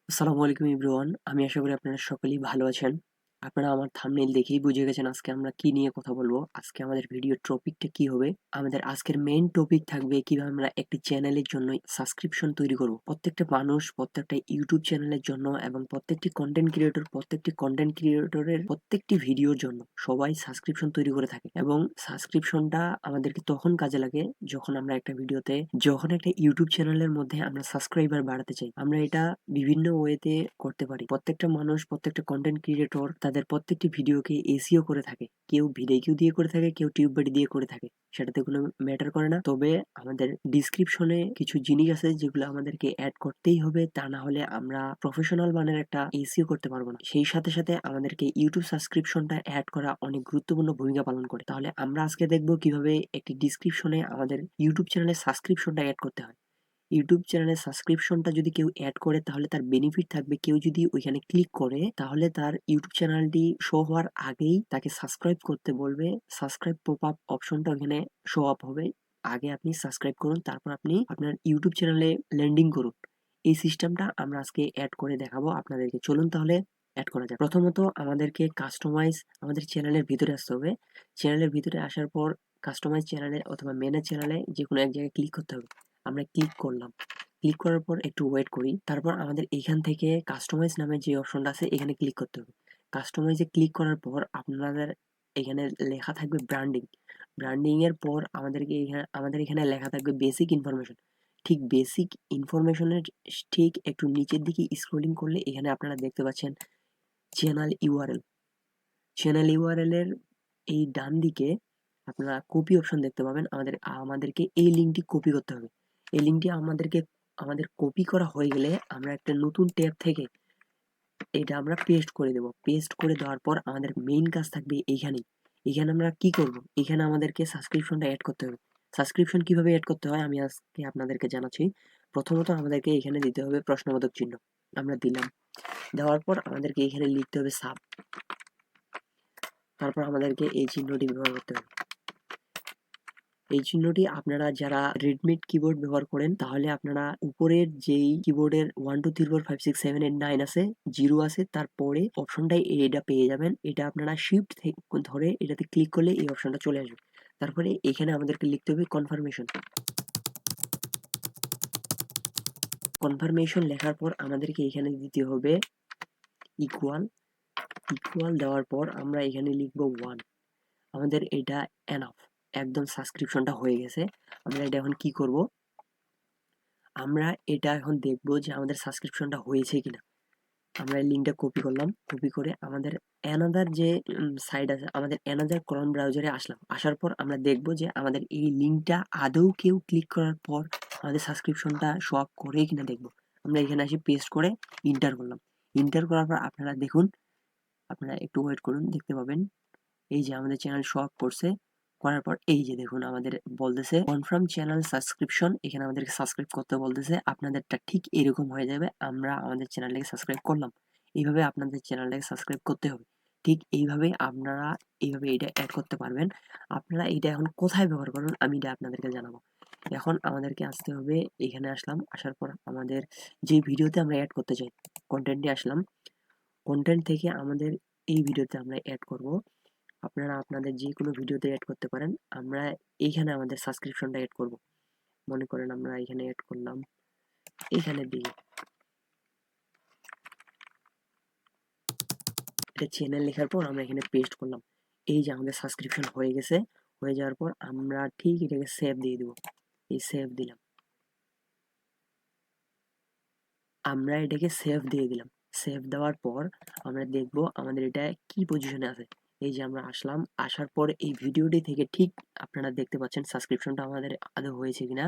আসসালামু আলাইকুম এভরিওয়ান। আমি আশা করি আপনারা সকলেই ভালো আছেন। আপনারা আমার থাম্বনেইল দেখেই বুঝে গেছেন আজকে আমরা কি নিয়ে কথা বলবো। আজকে আমাদের ভিডিওর টপিকটা কি হবে? আমাদের আজকের মেইন টপিক থাকবে কিভাবে আমরা একটি চ্যানেলের জন্য সাবস্ক্রিপশন তৈরি করব। প্রত্যেকটা মানুষ প্রত্যেকটা ইউটিউব চ্যানেলের জন্য এবং প্রত্যেকটি কন্টেন্ট ক্রিয়েটরের প্রত্যেকটি ভিডিওর জন্য সবাই সাবস্ক্রিপশন তৈরি করে থাকে এবং সাবস্ক্রিপশনটা আমাদেরকে তখন কাজে লাগে যখন একটা ইউটিউব চ্যানেলের মধ্যে আমরা সাবস্ক্রাইবার বাড়াতে চাই। আমরা এটা বিভিন্ন ওয়েতে করতে পারি। প্রত্যেকটা মানুষ প্রত্যেকটা কন্টেন্ট ক্রিয়েটর তাদের প্রত্যেকটি ভিডিওকে এসইও করে থাকে। কেউ ভিডিও দিয়ে করে থাকে, কেউ টিউববাড়ি দিয়ে করে থাকে। সেটাতে কোনো ম্যাটার করে না। তবে আমাদের ডিসক্রিপশনে কিছু জিনিস আছে যেগুলো আমাদেরকে অ্যাড করতেই হবে, তা না হলে আমরা প্রফেশনাল মানের একটা এসইও করতে পারবো না। সেই সাথে সাথে আমাদেরকে ইউটিউব সাবস্ক্রিপশনটা অ্যাড করা অনেক গুরুত্বপূর্ণ ভূমিকা পালন করে। তাহলে আমরা আজকে দেখব কিভাবে একটি ডিসক্রিপশনে আমাদের ইউটিউব চ্যানেলের সাবস্ক্রিপশনটা অ্যাড করতে হয়। ইউটিউব চ্যানেলের সাবস্ক্রিপশনটা যদি কেউ অ্যাড করে তাহলে তার বেনিফিট থাকবে, কেউ যদি ওইখানে ক্লিক করে তাহলে তার ইউটিউব চ্যানেলটি শো হওয়ার আগেই তাকে সাবস্ক্রাইব করতে বলবে। সাবস্ক্রাইব পপ আপ অপশনটা ওখানে শো আপ হবে। আগে আপনি সাবস্ক্রাইব করুন, তারপর আপনি আপনার ইউটিউব চ্যানেলে ল্যান্ডিং করুন। এই সিস্টেমটা আমরা আজকে অ্যাড করে দেখাবো আপনাদেরকে। চলুন তাহলে অ্যাড করা যাক। প্রথমত আমাদেরকে কাস্টমাইজ আমাদের চ্যানেলের ভিতরে আসতে হবে। চ্যানেলের ভিতরে আসার পর কাস্টমাইজ চ্যানেলে অথবা ম্যানেজ চ্যানেলে যে কোনো এক জায়গায় ক্লিক করতে হবে। আমরা ক্লিক করলাম। ক্লিক করার পর একটু ওয়েট করি। তারপর আমাদের এখান থেকে কাস্টমাইজ নামে যে অপশনটা আছে এখানে ক্লিক করতে হবে। কাস্টমাইজে ক্লিক করার পর আপনাদের এখানে লেখা থাকবে ব্র্যান্ডিং। ব্র্যান্ডিং এর পর আমাদের এখানে লেখা থাকবে বেসিক ইনফরমেশন। ঠিক বেসিক ইনফরমেশনের ঠিক একটু নিচের দিকে স্ক্রলিং করলে এখানে আপনারা দেখতে পাচ্ছেন চ্যানেল ইউআরএল। চ্যানেল ইউআরএল এর এই ডান দিকে আপনারা কপি অপশন দেখতে পাবেন। আমাদেরকে এই লিঙ্কটি কপি করতে হবে। এই লিঙ্কটি আমাদের কপি করা হয়ে গেলে আমরা একটা নতুন ট্যাব থেকে এটা আমরা পেস্ট করে দেব। পেস্ট করে দেওয়ার পর আমাদের মেইন কাজ থাকবে এইখানেই। এখানে আমরা কি করব? এখানে আমাদেরকে সাবস্ক্রিপশনটা অ্যাড করতে হবে। সাবস্ক্রিপশন কিভাবে অ্যাড করতে হয় আমি আজকে আপনাদেরকে জানাচ্ছি। প্রথমত আমাদেরকে এখানে দিতে হবে প্রশ্নবোধক চিহ্ন। আমরা দিলাম। দেওয়ার পর আমাদেরকে এখানে লিখতে হবে সাব। তারপর আমাদেরকে এই চিহ্নটি ব্যবহার করতে হবে। এই চিহ্নটি আপনারা যারা রেডমিট কিবোর্ড ব্যবহার করেন তাহলে আপনারা উপরের যেই কিবোর্ডের 1 2 3 4 5 6 7 8 9 আছে, 0 আছে, তারপরে অপশনটাই এটা পেয়ে যাবেন। এটা আপনারা শিফট ধরে এটাতে ক্লিক করলে এই অপশনটা চলে আসবে। তারপরে এখানে আমাদেরকে লিখতে হবে কনফার্মেশন। কনফার্মেশন লেখার পর আমাদেরকে এখানে দিতে হবে ইকুয়াল। ইকুয়াল দেওয়ার পর আমরা এখানে লিখব 1। আমাদের এটা এনাফ। একদম সাবস্ক্রিপশনটা হয়ে গেছে। আমরা এটা এখন কি করব? আমরা এটা এখন দেখব যে আমাদের সাবস্ক্রিপশনটা হয়েছে কিনা। আমরা এই লিঙ্কটা কপি করলাম। কপি করে আমাদের অ্যানাদার যে সাইট আছে, আমাদের অ্যানাদার ক্রোম ব্রাউজারে আসলাম। আসার পর আমরা দেখব যে আমাদের এই লিঙ্কটা আদৌ কেউ ক্লিক করার পর আমাদের সাবস্ক্রিপশনটা শো আপ করে কিনা দেখব। আমরা এখানে এসে পেস্ট করে ইন্টার করলাম। ইন্টার করার পর আপনারা দেখুন, আপনারা একটু ওয়েট করুন, দেখতে পাবেন এই যে আমাদের চ্যানেল শো আপ করছে। করার পর এই যে দেখুন আমাদের বলতেছে কনফার্ম চ্যানেল সাবস্ক্রিপশন। এখানে আমাদেরকে সাবস্ক্রাইব করতে বলতেছে। আপনাদেরটা ঠিক এরকম হয়ে যাবে। আমরা আমাদের চ্যানেলটাকে সাবস্ক্রাইব করলাম। এইভাবে আপনাদের চ্যানেলটাকে সাবস্ক্রাইব করতে হবে। ঠিক এইভাবে আপনারা এইভাবে এটা অ্যাড করতে পারবেন। আপনারা এটা এখন কোথায় ব্যবহার করবেন আমি এটা আপনাদেরকে জানাবো। এখন আমাদেরকে আসতে হবে, এখানে আসলাম। আসার পর আমাদের যে ভিডিওতে আমরা অ্যাড করতে চাই কন্টেন্টে আসলাম। কন্টেন্ট থেকে আমাদের এই ভিডিওতে আমরা অ্যাড করব। আপনারা আপনাদের যে কোনো ভিডিওতে অ্যাড করতে পারেন। আমরা এইখানে আমাদের সাবস্ক্রিপশনটা অ্যাড করব। মনে করেন আমরা এখানে অ্যাড করলাম, এখানে দিই এটা চ্যানেল লেখার পর আমরা এখানে পেস্ট করলাম। এই যে আমাদের সাবস্ক্রিপশন হয়ে গেছে। হয়ে যাওয়ার পর আমরা ঠিক এটাকে সেভ দিয়ে দেব। এই সেভ দিলাম। আমরা এটাকে সেভ দিয়ে দিলাম। সেভ দেওয়ার পর আমরা দেখব আমাদের এটা কি পজিশনে আছে। এই যে আমরা আসলাম। আসার পর এই ভিডিওটি থেকে ঠিক আপনারা দেখতে পাচ্ছেন সাবস্ক্রিপশনটা আমাদের আদৌ হয়েছে কিনা।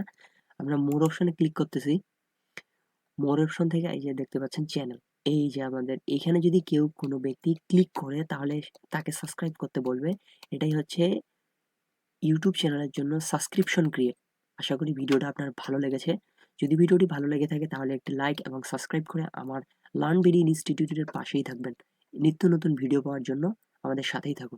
আমরা মোর অপশনে ক্লিক করতেছি। মোর অপশন থেকে এই যে দেখতে পাচ্ছেন চ্যানেল। এই যে আমাদের এখানে যদি কেউ কোনো ব্যক্তি ক্লিক করে তাহলে তাকে সাবস্ক্রাইব করতে বলবে। এটাই হচ্ছে ইউটিউব চ্যানেলের জন্য সাবস্ক্রিপশন ক্রিয়েট। আশা করি ভিডিওটা আপনার ভালো লেগেছে। যদি ভিডিওটি ভালো লেগে থাকে তাহলে একটি লাইক এবং সাবস্ক্রাইব করে আমার লার্ন ভেরি ইনস্টিটিউটের পাশেই থাকবেন। নিত্য নতুন ভিডিও পাওয়ার জন্য আমাদের সাথেই থাকুন।